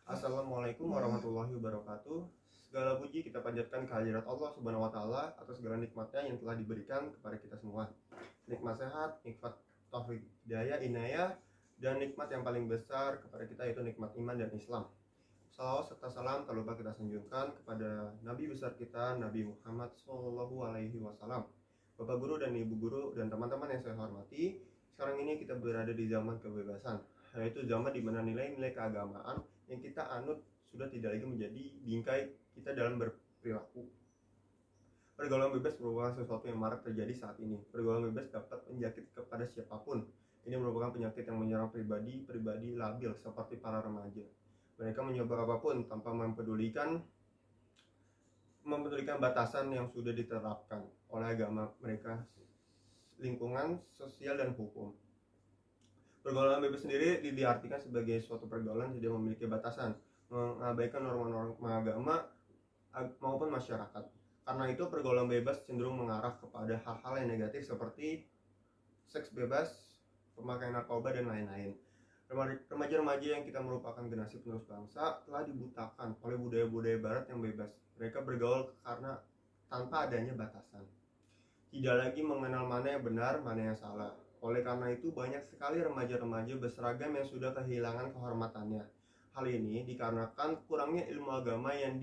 Assalamualaikum warahmatullahi wabarakatuh. Segala puji kita panjatkan kehadirat Allah Subhanahu wa taala atas segala nikmatnya yang telah diberikan kepada kita semua. Nikmat sehat, nikmat taufik hidayah, inayah, dan nikmat yang paling besar kepada kita yaitu nikmat iman dan Islam. Salawat serta salam tak lupa kita sanjungkan kepada Nabi besar kita, Nabi Muhammad SAW. Bapak guru dan ibu guru dan teman-teman yang saya hormati, sekarang ini kita berada di zaman kebebasan, yaitu zaman di mana nilai-nilai keagamaan yang kita anut sudah tidak lagi menjadi bingkai kita dalam berperilaku. Pergaulan bebas merupakan sesuatu yang marak terjadi saat ini. Pergaulan bebas dapat menjangkit kepada siapapun. Ini merupakan penyakit yang menyerang pribadi labil seperti para remaja. Mereka mencoba apapun tanpa mempedulikan batasan yang sudah diterapkan oleh agama mereka, lingkungan, sosial, dan hukum. Pergaulan bebas sendiri diartikan sebagai suatu pergaulan yang tidak memiliki batasan, mengabaikan norma-norma agama maupun masyarakat. Karena itu pergaulan bebas cenderung mengarah kepada hal-hal yang negatif seperti seks bebas, pemakaian narkoba, dan lain-lain. Remaja-remaja yang kita merupakan generasi penerus bangsa telah dibutakan oleh budaya-budaya barat yang bebas. Mereka bergaul karena tanpa adanya batasan, tidak lagi mengenal mana yang benar, mana yang salah. Oleh karena itu banyak sekali remaja-remaja berseragam yang sudah kehilangan kehormatannya. Hal ini dikarenakan kurangnya ilmu agama yang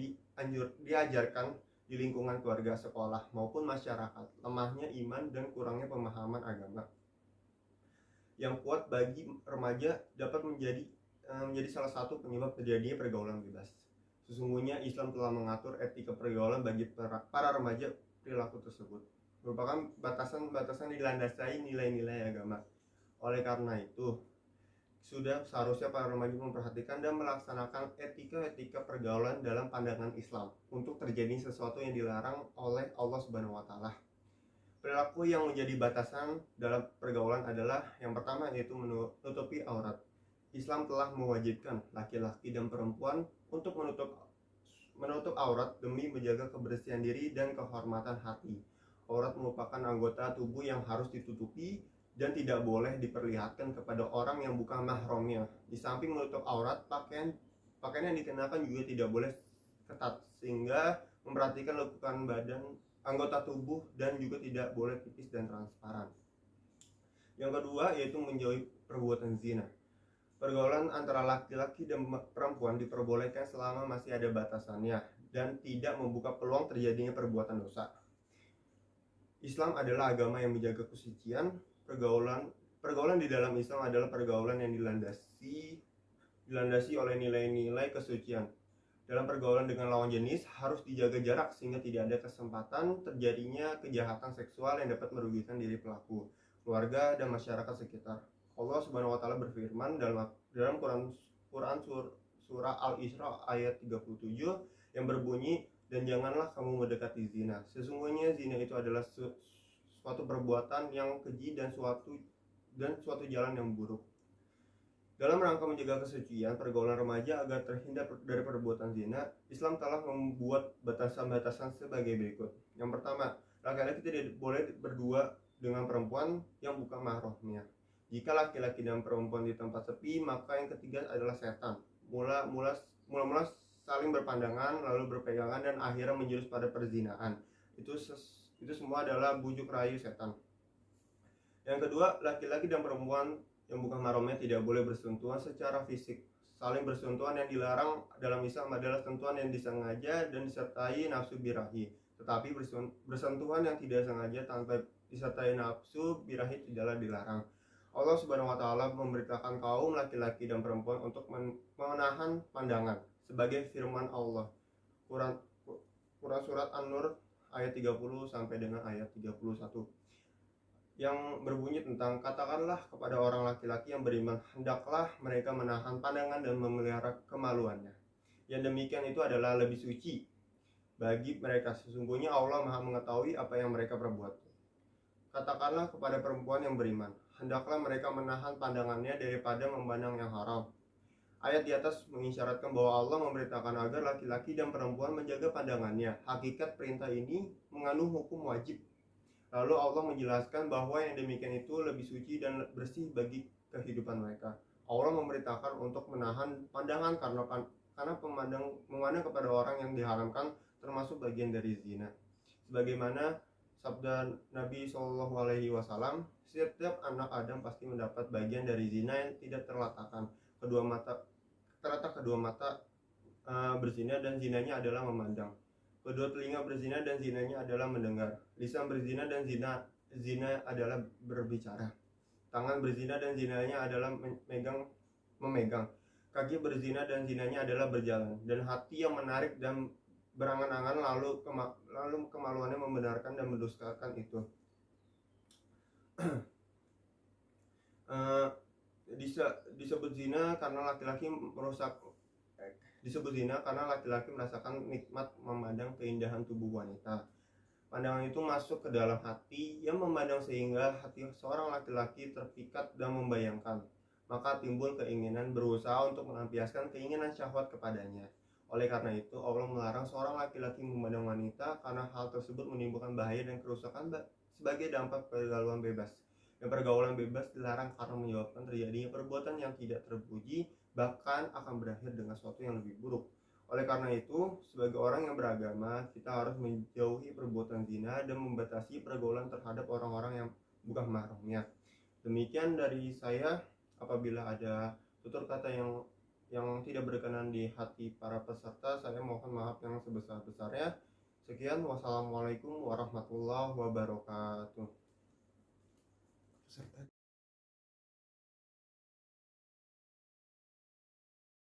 diajarkan di lingkungan keluarga, sekolah, maupun masyarakat, lemahnya iman dan kurangnya pemahaman agama yang kuat bagi remaja dapat menjadi salah satu penyebab terjadinya pergaulan bebas. Sesungguhnya Islam telah mengatur etika pergaulan bagi para remaja. Perilaku tersebut merupakan batasan-batasan dilandasi nilai-nilai agama. Oleh karena itu, sudah seharusnya para remaja memperhatikan dan melaksanakan etika-etika pergaulan dalam pandangan Islam untuk terjadi sesuatu yang dilarang oleh Allah Subhanahu wa taala. Perilaku yang menjadi batasan dalam pergaulan adalah yang pertama, yaitu menutupi aurat. Islam telah mewajibkan laki-laki dan perempuan untuk menutup aurat demi menjaga kebersihan diri dan kehormatan hati. Aurat merupakan anggota tubuh yang harus ditutupi dan tidak boleh diperlihatkan kepada orang yang bukan mahramnya. Di samping menutup aurat, pakaian yang dikenakan juga tidak boleh ketat sehingga memperhatikan lekukan badan, anggota tubuh, dan juga tidak boleh tipis dan transparan. Yang kedua yaitu menjauhi perbuatan zina. Pergaulan antara laki-laki dan perempuan diperbolehkan selama masih ada batasannya dan tidak membuka peluang terjadinya perbuatan dosa. Islam adalah agama yang menjaga kesucian. Pergaulan di dalam Islam adalah pergaulan yang dilandasi oleh nilai-nilai kesucian. Dalam pergaulan dengan lawan jenis harus dijaga jarak sehingga tidak ada kesempatan terjadinya kejahatan seksual yang dapat merugikan diri pelaku, keluarga, dan masyarakat sekitar. Allah Subhanahu wa taala berfirman dalam Quran surah Al-Isra ayat 37 yang berbunyi, dan janganlah kamu mendekati zina. Sesungguhnya zina itu adalah suatu perbuatan yang keji dan suatu jalan yang buruk. Dalam rangka menjaga kesucian pergaulan remaja agar terhindar dari perbuatan zina, Islam telah membuat batasan-batasan sebagai berikut. Yang pertama, laki-laki tidak boleh berdua dengan perempuan yang bukan mahramnya. Jika laki-laki dan perempuan di tempat sepi, maka yang ketiga adalah setan. Mula-mula saling berpandangan, lalu berpegangan, dan akhirnya menjurus pada perzinaan. Itu semua adalah bujuk rayu setan. Yang kedua, laki-laki dan perempuan yang bukan mahramnya tidak boleh bersentuhan secara fisik. Saling bersentuhan yang dilarang dalam Islam adalah sentuhan yang disengaja dan disertai nafsu birahi. Tetapi bersentuhan yang tidak sengaja tanpa disertai nafsu birahi tidaklah dilarang. Allah Subhanahu wa taala memberitakan kaum laki-laki dan perempuan untuk menahan pandangan sebagai firman Allah. Quran surat An-Nur ayat 30 sampai dengan ayat 31. Yang berbunyi tentang, katakanlah kepada orang laki-laki yang beriman, hendaklah mereka menahan pandangan dan memelihara kemaluannya. Yang demikian itu adalah lebih suci bagi mereka. Sesungguhnya Allah Maha mengetahui apa yang mereka perbuat. Katakanlah kepada perempuan yang beriman, hendaklah mereka menahan pandangannya daripada memandang yang haram. Ayat di atas mengisyaratkan bahwa Allah memberitakan agar laki-laki dan perempuan menjaga pandangannya. Hakikat perintah ini mengandung hukum wajib. Lalu Allah menjelaskan bahwa yang demikian itu lebih suci dan bersih bagi kehidupan mereka. Allah memberitakan untuk menahan pandangan karena memandang kepada orang yang diharamkan termasuk bagian dari zina. Sebagaimana sabda Nabi Shallallahu Alaihi Wasallam, setiap anak Adam pasti mendapat bagian dari zina yang tidak terletakkan kedua mata, terletak kedua mata berzina, dan zinanya adalah memandang. Kedua telinga berzina dan zinanya adalah mendengar. Lisan berzina dan zina adalah berbicara. Tangan berzina dan zinanya adalah memegang. Kaki berzina dan zinanya adalah berjalan. Dan hati yang menarik dan berangan-angan lalu kemaluannya membenarkan dan mendustakan itu. Disebut zina karena laki-laki merasakan nikmat memandang keindahan tubuh wanita. Pandangan itu masuk ke dalam hati yang memandang sehingga hati seorang laki-laki terpikat dan membayangkan. Maka timbul keinginan berusaha untuk melampiaskan keinginan syahwat kepadanya. Oleh karena itu, Allah melarang seorang laki-laki memandang wanita karena hal tersebut menimbulkan bahaya dan kerusakan sebagai dampak pergaulan bebas. Dan pergaulan bebas dilarang karena menyebabkan terjadinya perbuatan yang tidak terpuji, bahkan akan berakhir dengan sesuatu yang lebih buruk. Oleh karena itu, sebagai orang yang beragama, kita harus menjauhi perbuatan zina dan membatasi pergaulan terhadap orang-orang yang bukan mahramnya. Demikian dari saya. Apabila ada tutur kata yang tidak berkenan di hati para peserta, saya mohon maaf yang sebesar-besarnya. Sekian, wassalamualaikum warahmatullahi wabarakatuh.